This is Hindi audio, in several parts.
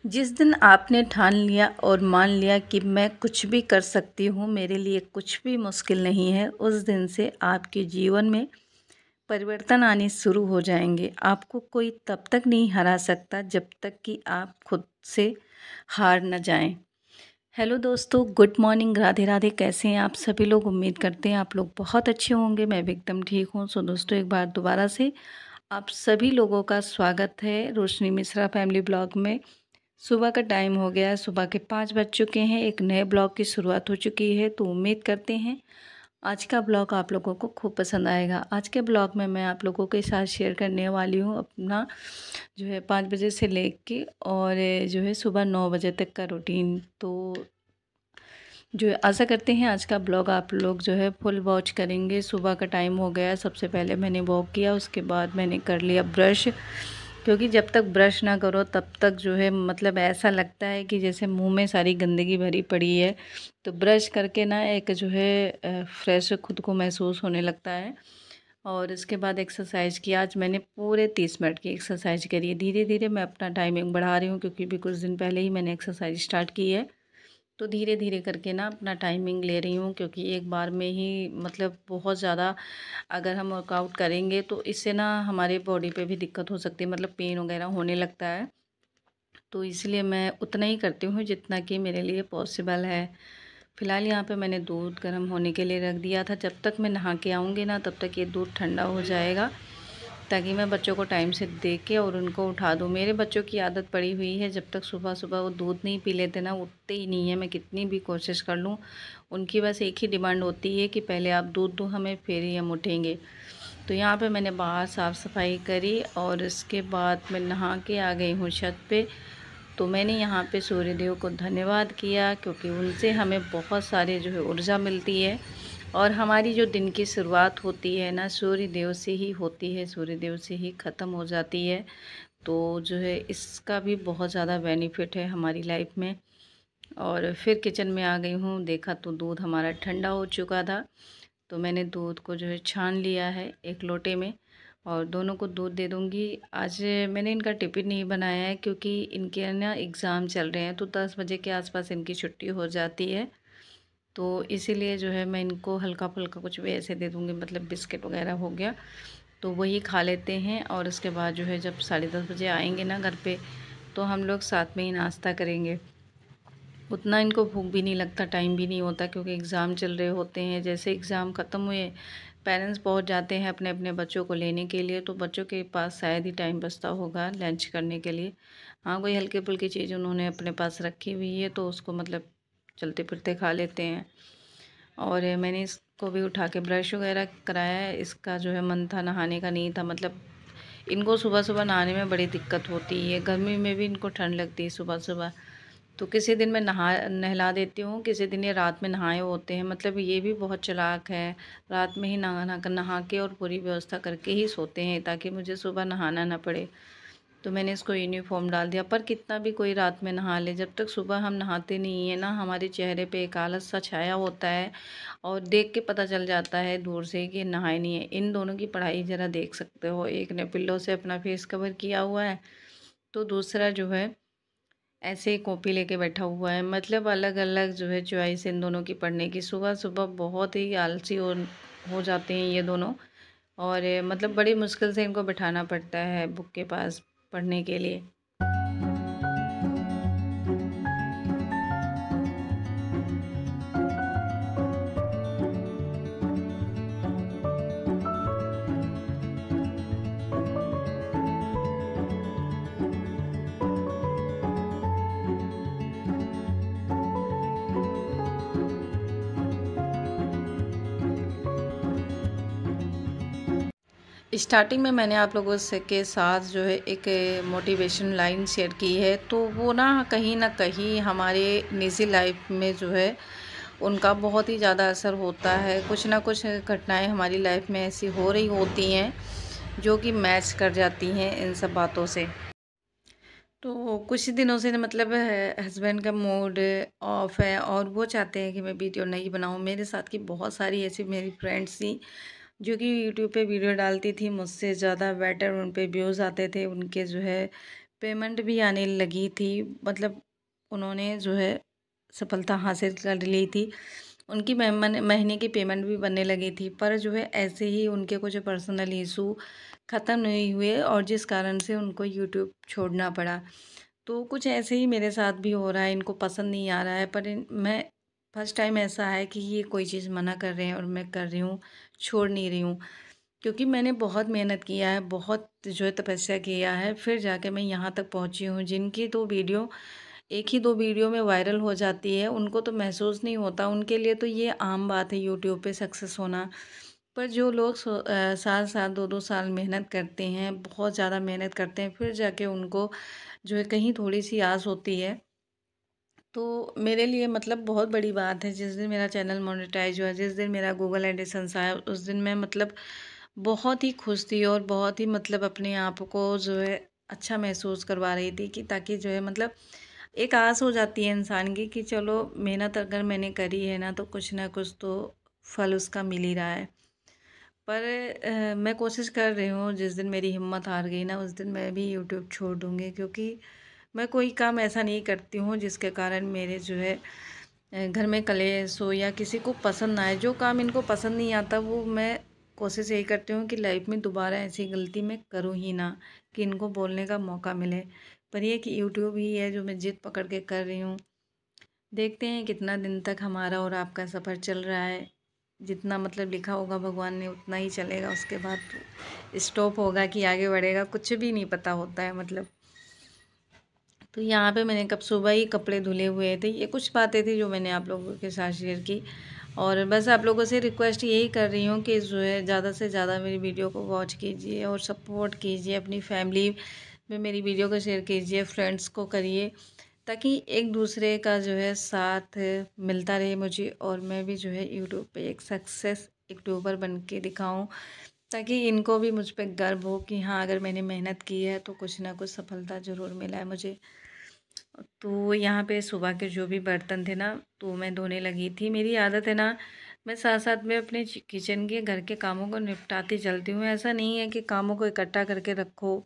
जिस दिन आपने ठान लिया और मान लिया कि मैं कुछ भी कर सकती हूँ, मेरे लिए कुछ भी मुश्किल नहीं है, उस दिन से आपके जीवन में परिवर्तन आने शुरू हो जाएंगे। आपको कोई तब तक नहीं हरा सकता जब तक कि आप खुद से हार न जाएं। हेलो दोस्तों, गुड मॉर्निंग, राधे राधे। कैसे हैं आप सभी लोग? उम्मीद करते हैं आप लोग बहुत अच्छे होंगे। मैं भी एकदम ठीक हूँ। सो दोस्तों, एक बार दोबारा से आप सभी लोगों का स्वागत है रोशनी मिश्रा फैमिली ब्लॉग में। सुबह का टाइम हो गया है, सुबह के 5 बज चुके हैं। एक नए ब्लॉग की शुरुआत हो चुकी है, तो उम्मीद करते हैं आज का ब्लॉग आप लोगों को खूब पसंद आएगा। आज के ब्लॉग में मैं आप लोगों के साथ शेयर करने वाली हूँ अपना जो है 5 बजे से लेके और जो है सुबह 9 बजे तक का रूटीन। तो जो है आशा करते हैं आज का ब्लॉग आप लोग जो है फुल वॉच करेंगे। सुबह का टाइम हो गया, सबसे पहले मैंने वॉक किया, उसके बाद मैंने कर लिया ब्रश, क्योंकि जब तक ब्रश ना करो तब तक जो है मतलब ऐसा लगता है कि जैसे मुंह में सारी गंदगी भरी पड़ी है। तो ब्रश करके ना एक जो है फ्रेश खुद को महसूस होने लगता है। और इसके बाद एक्सरसाइज की। आज मैंने पूरे 30 मिनट की एक्सरसाइज करी है। धीरे धीरे मैं अपना टाइमिंग बढ़ा रही हूँ, क्योंकि भी कुछ दिन पहले ही मैंने एक्सरसाइज स्टार्ट की है। तो धीरे धीरे करके ना अपना टाइमिंग ले रही हूँ, क्योंकि एक बार में ही मतलब बहुत ज़्यादा अगर हम वर्कआउट करेंगे तो इससे ना हमारे बॉडी पे भी दिक्कत हो सकती है, मतलब पेन वगैरह होने लगता है। तो इसलिए मैं उतना ही करती हूँ जितना कि मेरे लिए पॉसिबल है। फ़िलहाल यहाँ पे मैंने दूध गर्म होने के लिए रख दिया था। जब तक मैं नहा के आऊँगी ना तब तक ये दूध ठंडा हो जाएगा, ताकि मैं बच्चों को टाइम से दे के और उनको उठा दूँ। मेरे बच्चों की आदत पड़ी हुई है, जब तक सुबह सुबह वो दूध नहीं पी लेते ना उठते ही नहीं है। मैं कितनी भी कोशिश कर लूँ, उनकी बस एक ही डिमांड होती है कि पहले आप दूध दो हमें, फिर ही हम उठेंगे। तो यहाँ पे मैंने बाहर साफ़ सफाई करी और इसके बाद मैं नहा के आ गई हूँ छत पे। तो मैंने यहाँ पे सूर्यदेव को धन्यवाद किया, क्योंकि उनसे हमें बहुत सारे जो है ऊर्जा मिलती है। और हमारी जो दिन की शुरुआत होती है ना सूर्य देव से ही होती है, सूर्य देव से ही ख़त्म हो जाती है। तो जो है इसका भी बहुत ज़्यादा बेनिफिट है हमारी लाइफ में। और फिर किचन में आ गई हूँ, देखा तो दूध हमारा ठंडा हो चुका था। तो मैंने दूध को जो है छान लिया है एक लोटे में, और दोनों को दूध दे दूँगी। आज मैंने इनका टिफ़िन नहीं बनाया है, क्योंकि इनके ना एग्ज़ाम चल रहे हैं, तो 10 बजे के आसपास इनकी छुट्टी हो जाती है। तो इसीलिए जो है मैं इनको हल्का फुल्का कुछ भी ऐसे दे दूँगी, मतलब बिस्किट वगैरह हो गया तो वही खा लेते हैं। और उसके बाद जो है जब 10:30 बजे आएंगे ना घर पे, तो हम लोग साथ में ही नाश्ता करेंगे। उतना इनको भूख भी नहीं लगता, टाइम भी नहीं होता, क्योंकि एग्ज़ाम चल रहे होते हैं। जैसे एग्ज़ाम ख़त्म हुए, पेरेंट्स पहुंच जाते हैं अपने अपने बच्चों को लेने के लिए, तो बच्चों के पास शायद ही टाइम बचता होगा लंच करने के लिए। हाँ, कोई हल्की फुल्की चीज़ उन्होंने अपने पास रखी हुई है, तो उसको मतलब चलते फिरते खा लेते हैं। और मैंने इसको भी उठा के ब्रश वगैरह कराया है। इसका जो है मन था, नहाने का नहीं था। मतलब इनको सुबह सुबह नहाने में बड़ी दिक्कत होती है, गर्मी में भी इनको ठंड लगती है सुबह सुबह। तो किसी दिन मैं नहला देती हूँ, किसी दिन ये रात में नहाए होते हैं। मतलब ये भी बहुत चालाक है, रात में ही नहा के और पूरी व्यवस्था करके ही सोते हैं, ताकि मुझे सुबह नहाना ना पड़े। तो मैंने इसको यूनिफॉर्म डाल दिया। पर कितना भी कोई रात में नहा ले, जब तक सुबह हम नहाते नहीं है ना, हमारे चेहरे पे एक आलस सा छाया होता है, और देख के पता चल जाता है दूर से कि नहाए नहीं है। इन दोनों की पढ़ाई ज़रा देख सकते हो, एक ने पिल्लो से अपना फेस कवर किया हुआ है, तो दूसरा जो है ऐसे ही कॉपी लेके बैठा हुआ है। मतलब अलग अलग जो है चॉइस इन दोनों की पढ़ने की। सुबह सुबह बहुत ही आलसी हो जाते हैं ये दोनों। और मतलब बड़ी मुश्किल से इनको बिठाना पड़ता है बुक के पास पढ़ने के लिए। स्टार्टिंग में मैंने आप लोगों से के साथ जो है एक मोटिवेशन लाइन शेयर की है, तो वो ना कहीं हमारे निजी लाइफ में जो है उनका बहुत ही ज़्यादा असर होता है। कुछ ना कुछ घटनाएं हमारी लाइफ में ऐसी हो रही होती हैं जो कि मैच कर जाती हैं इन सब बातों से। तो कुछ दिनों से मतलब हस्बैंड का मूड ऑफ है, और वो चाहते हैं कि मैं वीडियो नहीं बनाऊं। मेरे साथ की बहुत सारी ऐसी मेरी फ्रेंड्स थी जो कि यूट्यूब पे वीडियो डालती थी, मुझसे ज़्यादा बेटर उन पे व्यूज़ आते थे, उनके जो है पेमेंट भी आने लगी थी, मतलब उन्होंने जो है सफलता हासिल कर ली थी। उनकी महीने की पेमेंट भी बनने लगी थी, पर जो है ऐसे ही उनके कुछ पर्सनल इशू ख़त्म नहीं हुए और जिस कारण से उनको यूट्यूब छोड़ना पड़ा। तो कुछ ऐसे ही मेरे साथ भी हो रहा है, इनको पसंद नहीं आ रहा है, पर मैं फर्स्ट टाइम ऐसा है कि ये कोई चीज़ मना कर रहे हैं और मैं कर रही हूँ, छोड़ नहीं रही हूँ। क्योंकि मैंने बहुत मेहनत किया है, बहुत जो है तपस्या किया है, फिर जाके मैं यहाँ तक पहुँची हूँ। जिनकी तो वीडियो एक ही 2 वीडियो में वायरल हो जाती है, उनको तो महसूस नहीं होता, उनके लिए तो ये आम बात है यूट्यूब पे सक्सेस होना। पर जो लोग साल-साल 2-2 साल मेहनत करते हैं, बहुत ज़्यादा मेहनत करते हैं, फिर जाके उनको जो है कहीं थोड़ी-सी आस होती है। तो मेरे लिए मतलब बहुत बड़ी बात है, जिस दिन मेरा चैनल मोनेटाइज़ हुआ, जिस दिन मेरा गूगल एडिसेंस आया, उस दिन मैं मतलब बहुत ही खुश थी और बहुत ही मतलब अपने आप को जो है अच्छा महसूस करवा रही थी कि ताकि जो है मतलब एक आस हो जाती है इंसान की कि चलो मेहनत अगर मैंने करी है ना, तो कुछ ना कुछ तो फल उसका मिल ही रहा है। पर मैं कोशिश कर रही हूँ, जिस दिन मेरी हिम्मत हार गई ना, उस दिन मैं भी यूट्यूब छोड़ दूँगी, क्योंकि मैं कोई काम ऐसा नहीं करती हूँ जिसके कारण मेरे जो है घर में कलेश हो या किसी को पसंद ना आए। जो काम इनको पसंद नहीं आता, वो मैं कोशिश यही करती हूँ कि लाइफ में दोबारा ऐसी गलती मैं करूँ ही ना, कि इनको बोलने का मौका मिले। पर ये कि यूट्यूब ही है जो मैं जिद पकड़ के कर रही हूँ। देखते हैं कितना दिन तक हमारा और आपका सफ़र चल रहा है। जितना मतलब लिखा होगा भगवान ने उतना ही चलेगा, उसके बाद तो स्टॉप होगा कि आगे बढ़ेगा, कुछ भी नहीं पता होता है मतलब। तो यहाँ पे मैंने कब सुबह ही कपड़े धुले हुए थे। ये कुछ बातें थी जो मैंने आप लोगों के साथ शेयर की, और बस आप लोगों से रिक्वेस्ट यही कर रही हूँ कि जो है ज़्यादा से ज़्यादा मेरी वीडियो को वॉच कीजिए और सपोर्ट कीजिए। अपनी फैमिली में मेरी वीडियो को शेयर कीजिए, फ्रेंड्स को करिए, ताकि एक दूसरे का जो है साथ मिलता रहे मुझे, और मैं भी जो है यूट्यूब पे एक सक्सेस यूट्यूबर बन के दिखाऊँ, ताकि इनको भी मुझ पे गर्व हो कि हाँ, अगर मैंने मेहनत की है तो कुछ ना कुछ सफलता ज़रूर मिला है मुझे। तो यहाँ पे सुबह के जो भी बर्तन थे ना, तो मैं धोने लगी थी। मेरी आदत है ना, मैं साथ-साथ में अपने किचन के घर के कामों को निपटाती चलती हूँ। ऐसा नहीं है कि कामों को इकट्ठा करके रखो,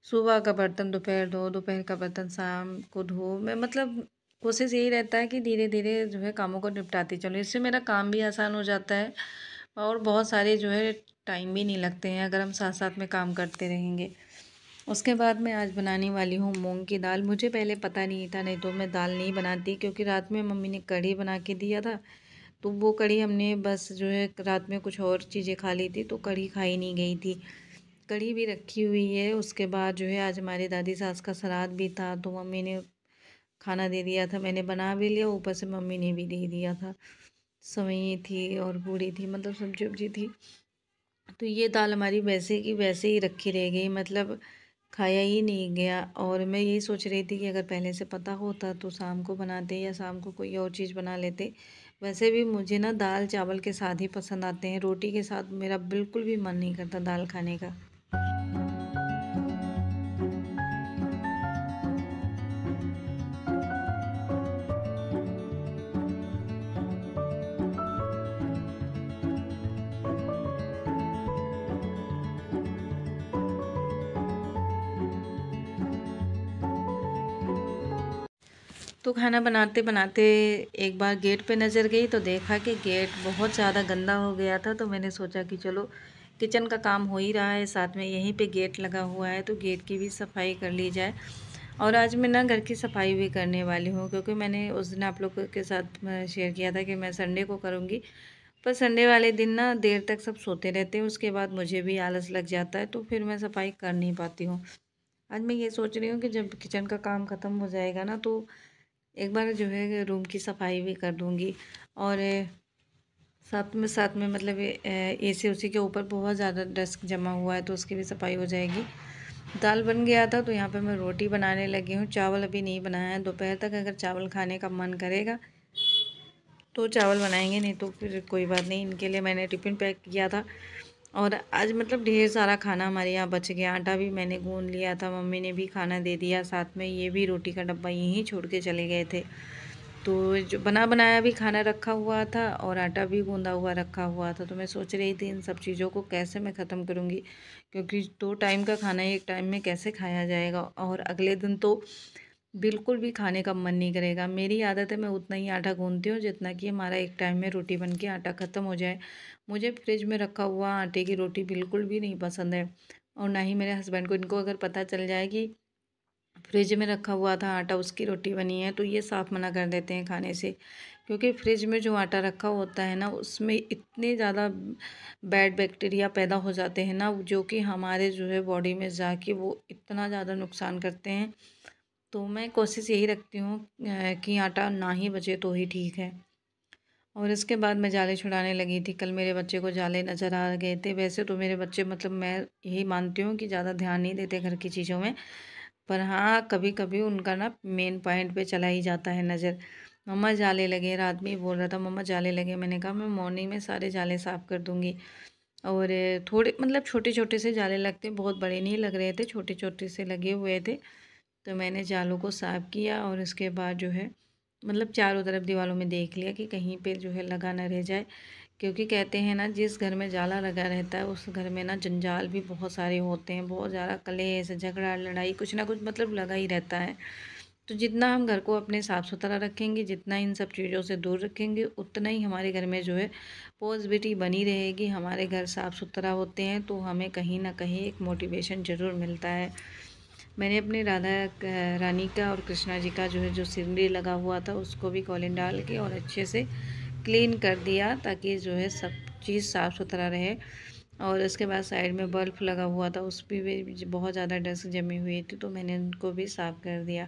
सुबह का बर्तन दोपहर धो, दोपहर का बर्तन शाम को धो। मैं मतलब कोशिश यही रहता है कि धीरे-धीरे जो है कामों को निपटाती चलूँ। इससे मेरा काम भी आसान हो जाता है और बहुत सारे जो है टाइम भी नहीं लगते हैं, अगर हम साथ-साथ में काम करते रहेंगे। उसके बाद मैं आज बनाने वाली हूँ मूंग की दाल। मुझे पहले पता नहीं था, नहीं तो मैं दाल नहीं बनाती, क्योंकि रात में मम्मी ने कढ़ी बना के दिया था। तो वो कढ़ी हमने बस जो है रात में कुछ और चीज़ें खा ली थी, तो कढ़ी खाई नहीं गई थी। कढ़ी भी रखी हुई है। उसके बाद जो है आज हमारी दादी सास का श्राद्ध भी था, तो मम्मी ने खाना दे दिया था। मैंने बना भी लिया, ऊपर से मम्मी ने भी दे दिया था। सेवई थी और पूड़ी थी, मतलब सब्जी उब्जी थी। तो ये दाल हमारी वैसे की वैसे ही रखी रह गई, मतलब खाया ही नहीं गया। और मैं यही सोच रही थी कि अगर पहले से पता होता तो शाम को बनाते या शाम को कोई और चीज़ बना लेते। वैसे भी मुझे ना दाल चावल के साथ ही पसंद आते हैं, रोटी के साथ मेरा बिल्कुल भी मन नहीं करता दाल खाने का। तो खाना बनाते बनाते एक बार गेट पे नज़र गई, तो देखा कि गेट बहुत ज़्यादा गंदा हो गया था। तो मैंने सोचा कि चलो किचन का काम हो ही रहा है, साथ में यहीं पे गेट लगा हुआ है, तो गेट की भी सफाई कर ली जाए। और आज मैं ना घर की सफाई भी करने वाली हूँ, क्योंकि मैंने उस दिन आप लोगों के साथ शेयर किया था कि मैं संडे को करूँगी। पर संडे वाले दिन ना देर तक सब सोते रहते हैं, उसके बाद मुझे भी आलस लग जाता है, तो फिर मैं सफाई कर नहीं पाती हूँ। आज मैं ये सोच रही हूँ कि जब किचन का काम ख़त्म हो जाएगा ना, तो एक बार जो है रूम की सफाई भी कर दूँगी। और साथ में मतलब एसी उसी के ऊपर बहुत ज़्यादा डस्ट जमा हुआ है, तो उसकी भी सफाई हो जाएगी। दाल बन गया था, तो यहाँ पे मैं रोटी बनाने लगी हूँ। चावल अभी नहीं बनाया है, दोपहर तक अगर चावल खाने का मन करेगा तो चावल बनाएंगे, नहीं तो फिर कोई बात नहीं। इनके लिए मैंने टिफ़िन पैक किया था, और आज मतलब ढेर सारा खाना हमारे यहाँ बच गया। आटा भी मैंने गूँध लिया था, मम्मी ने भी खाना दे दिया, साथ में ये भी रोटी का डब्बा यहीं छोड़ के चले गए थे। तो जो बना बनाया भी खाना रखा हुआ था और आटा भी गूंदा हुआ रखा हुआ था। तो मैं सोच रही थी इन सब चीज़ों को कैसे मैं ख़त्म करूँगी, क्योंकि 2 टाइम का खाना एक टाइम में कैसे खाया जाएगा, और अगले दिन तो बिल्कुल भी खाने का मन नहीं करेगा। मेरी आदत है मैं उतना ही आटा गूंदती हूँ जितना कि हमारा एक टाइम में रोटी बन के आटा ख़त्म हो जाए। मुझे फ्रिज में रखा हुआ आटे की रोटी बिल्कुल भी नहीं पसंद है, और ना ही मेरे हस्बैंड को। इनको अगर पता चल जाए कि फ्रिज में रखा हुआ था आटा उसकी रोटी बनी है, तो ये साफ मना कर देते हैं खाने से। क्योंकि फ्रिज में जो आटा रखा होता है ना, उसमें इतने ज़्यादा बैड बैक्टीरिया पैदा हो जाते हैं ना, जो कि हमारे जो है बॉडी में जाके वो इतना ज़्यादा नुकसान करते हैं। तो मैं कोशिश यही रखती हूँ कि आटा ना ही बचे तो ही ठीक है। और इसके बाद मैं जाले छुड़ाने लगी थी। कल मेरे बच्चे को जाले नज़र आ गए थे। वैसे तो मेरे बच्चे, मतलब मैं यही मानती हूँ कि ज़्यादा ध्यान नहीं देते घर की चीज़ों में, पर हाँ, कभी-कभी उनका ना मेन पॉइंट पे चला ही जाता है नज़र। मम्मा जाले लगे, रात में ही बोल रहा था मम्मा जाले लगे। मैंने कहा मैं मॉर्निंग में सारे जाले साफ़ कर दूँगी। और थोड़े, मतलब छोटे-छोटे से जाले लगते हैं, बहुत बड़े नहीं लग रहे थे, छोटे-छोटे से लगे हुए थे। तो मैंने जालों को साफ़ किया और उसके बाद जो है, मतलब चारों तरफ दीवारों में देख लिया कि कहीं पे जो है लगा ना रह जाए। क्योंकि कहते हैं ना, जिस घर में जाला लगा रहता है उस घर में ना जंजाल भी बहुत सारे होते हैं, बहुत ज़्यादा कलेश झगड़ा लड़ाई कुछ ना कुछ मतलब लगा ही रहता है। तो जितना हम घर को अपने साफ़ सुथरा रखेंगे, जितना इन सब चीज़ों से दूर रखेंगे, उतना ही हमारे घर में जो है पॉजिटिविटी बनी रहेगी। हमारे घर साफ़ सुथरा होते हैं तो हमें कहीं ना कहीं एक मोटिवेशन ज़रूर मिलता है। मैंने अपने राधा रानी का और कृष्णा जी का जो है, जो सिंदूर लगा हुआ था, उसको भी कॉलिन डाल के और अच्छे से क्लीन कर दिया, ताकि जो है सब चीज़ साफ़ सुथरा रहे। और उसके बाद साइड में बल्ब लगा हुआ था, उस पर भी बहुत ज़्यादा डस्ट जमी हुई थी, तो मैंने उनको भी साफ़ कर दिया।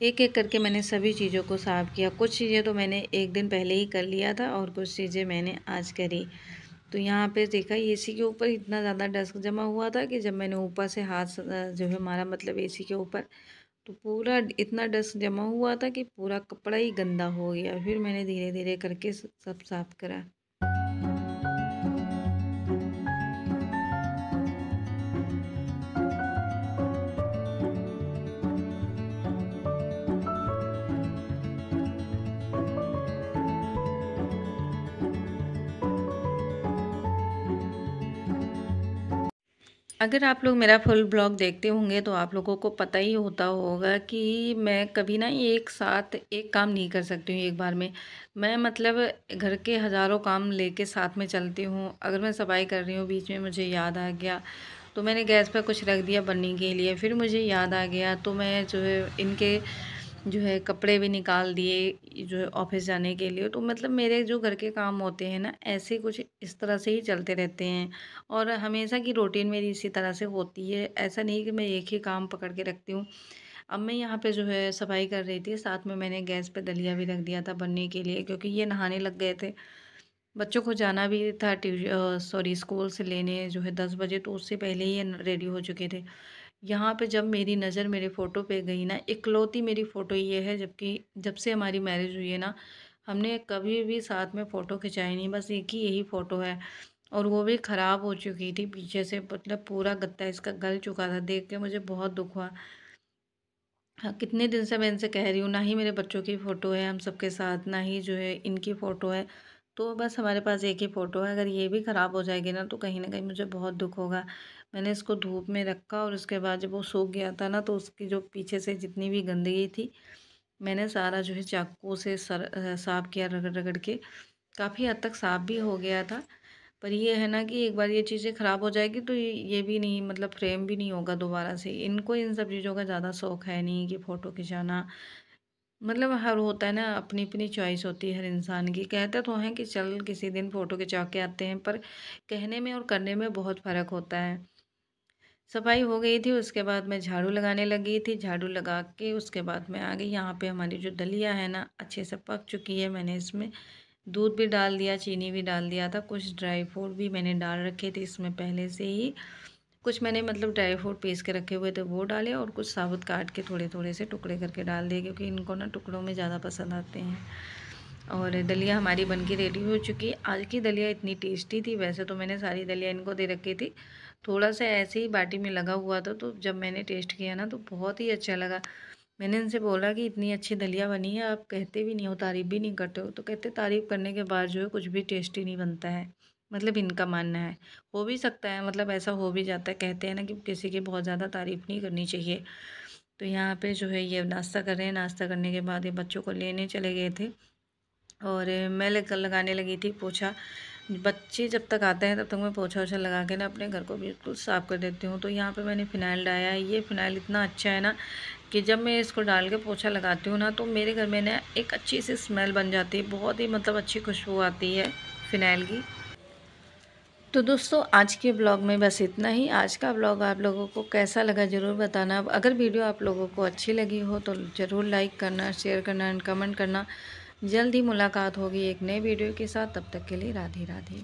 एक एक करके मैंने सभी चीज़ों को साफ़ किया। कुछ चीज़ें तो मैंने एक दिन पहले ही कर लिया था और कुछ चीज़ें मैंने आज करी। तो यहाँ पे देखा, एसी के ऊपर इतना ज़्यादा डस्ट जमा हुआ था कि जब मैंने ऊपर से हाथ जो है मारा, मतलब एसी के ऊपर, तो पूरा इतना डस्ट जमा हुआ था कि पूरा कपड़ा ही गंदा हो गया। फिर मैंने धीरे धीरे करके सब साफ़ करा। अगर आप लोग मेरा फुल ब्लॉग देखते होंगे तो आप लोगों को पता ही होता होगा कि मैं कभी ना एक साथ एक काम नहीं कर सकती हूँ एक बार में। मैं मतलब घर के हज़ारों काम लेके साथ में चलती हूँ। अगर मैं सफाई कर रही हूँ, बीच में मुझे याद आ गया तो मैंने गैस पर कुछ रख दिया बनने के लिए, फिर मुझे याद आ गया तो मैं जो है इनके जो है कपड़े भी निकाल दिए जो है ऑफिस जाने के लिए। तो मतलब मेरे जो घर के काम होते हैं ना, ऐसे कुछ इस तरह से ही चलते रहते हैं, और हमेशा की रूटीन मेरी इसी तरह से होती है। ऐसा नहीं कि मैं एक ही काम पकड़ के रखती हूँ। अब मैं यहाँ पे जो है सफाई कर रही थी, साथ में मैंने गैस पे दलिया भी रख दिया था बनने के लिए, क्योंकि ये नहाने लग गए थे। बच्चों को जाना भी था सॉरी स्कूल से लेने जो है 10 बजे, तो उससे पहले ही ये रेडी हो चुके थे। यहाँ पे जब मेरी नज़र मेरे फ़ोटो पे गई ना, इकलौती मेरी फ़ोटो ये है, जबकि जब से हमारी मैरिज हुई है ना, हमने कभी भी साथ में फ़ोटो खिंचाई नहीं, बस एक ही यही फ़ोटो है, और वो भी ख़राब हो चुकी थी पीछे से, मतलब पूरा गत्ता इसका गल चुका था। देख के मुझे बहुत दुख हुआ। हाँ, कितने दिन से मैं इनसे कह रही हूँ, ना ही मेरे बच्चों की फ़ोटो है हम सबके साथ, ना ही जो है इनकी फ़ोटो है। तो बस हमारे पास एक ही फ़ोटो है, अगर ये भी ख़राब हो जाएगी ना तो कहीं न कहीं मुझे बहुत दुःख होगा। मैंने इसको धूप में रखा और उसके बाद जब वो सूख गया था ना, तो उसकी जो पीछे से जितनी भी गंदगी थी, मैंने सारा जो है चाकू से साफ़ किया रगड़-रगड़ के। काफ़ी हद तक साफ़ भी हो गया था। पर ये है ना कि एक बार ये चीज़ें ख़राब हो जाएगी तो ये भी नहीं, मतलब फ्रेम भी नहीं होगा दोबारा से। इनको इन सब चीज़ों का ज़्यादा शौक है नहीं कि फ़ोटो खिंचाना, मतलब हर होता है ना, अपनी अपनी चॉइस होती है हर इंसान की। कहते तो हैं कि चल किसी दिन फ़ोटो खिंचा के आते हैं, पर कहने में और करने में बहुत फ़र्क होता है। सफाई हो गई थी, उसके बाद मैं झाड़ू लगाने लगी थी। झाड़ू लगा के उसके बाद मैं आ गई। यहाँ पे हमारी जो दलिया है ना, अच्छे से पक चुकी है। मैंने इसमें दूध भी डाल दिया, चीनी भी डाल दिया था, कुछ ड्राई फ्रूट भी मैंने डाल रखे थे इसमें पहले से ही। कुछ मैंने मतलब ड्राई फ्रूट पीस के रखे हुए थे वो डाले, और कुछ साबुत काट के थोड़े थोड़े से टुकड़े करके डाल दिए, क्योंकि इनको ना टुकड़ों में ज़्यादा पसंद आते हैं। और दलिया हमारी बनके रेडी हो चुकी है। आज की दलिया इतनी टेस्टी थी। वैसे तो मैंने सारी दलिया इनको दे रखी थी, थोड़ा सा ऐसे ही बाटी में लगा हुआ था, तो जब मैंने टेस्ट किया ना तो बहुत ही अच्छा लगा। मैंने इनसे बोला कि इतनी अच्छी दलिया बनी है, आप कहते भी नहीं हो, तारीफ़ भी नहीं करते हो। तो कहते तारीफ़ करने के बाद जो है कुछ भी टेस्टी नहीं बनता है। मतलब इनका मानना है। हो भी सकता है, मतलब ऐसा हो भी जाता है, कहते हैं ना कि किसी की बहुत ज़्यादा तारीफ़ नहीं करनी चाहिए। तो यहाँ पे जो है ये नाश्ता कर रहे हैं, नाश्ता करने के बाद ये बच्चों को लेने चले गए थे और मैं लगाने लगी थी पोछा। बच्चे जब तक आते हैं तब तक मैं पोछा वोछा लगा के ना अपने घर को बिल्कुल साफ़ कर देती हूँ। तो यहाँ पे मैंने फ़िनाइल डाला है। ये फ़िनाइल इतना अच्छा है ना कि जब मैं इसको डाल के पोछा लगाती हूँ ना, तो मेरे घर में ना एक अच्छी सी स्मेल बन जाती है, बहुत ही मतलब अच्छी खुशबू आती है फ़िनाइल की। तो दोस्तों आज के ब्लॉग में बस इतना ही। आज का ब्लॉग आप लोगों को कैसा लगा ज़रूर बताना। अगर वीडियो आप लोगों को अच्छी लगी हो तो ज़रूर लाइक करना, शेयर करना एंड कमेंट करना। जल्द ही मुलाकात होगी एक नए वीडियो के साथ, तब तक के लिए राधे राधे।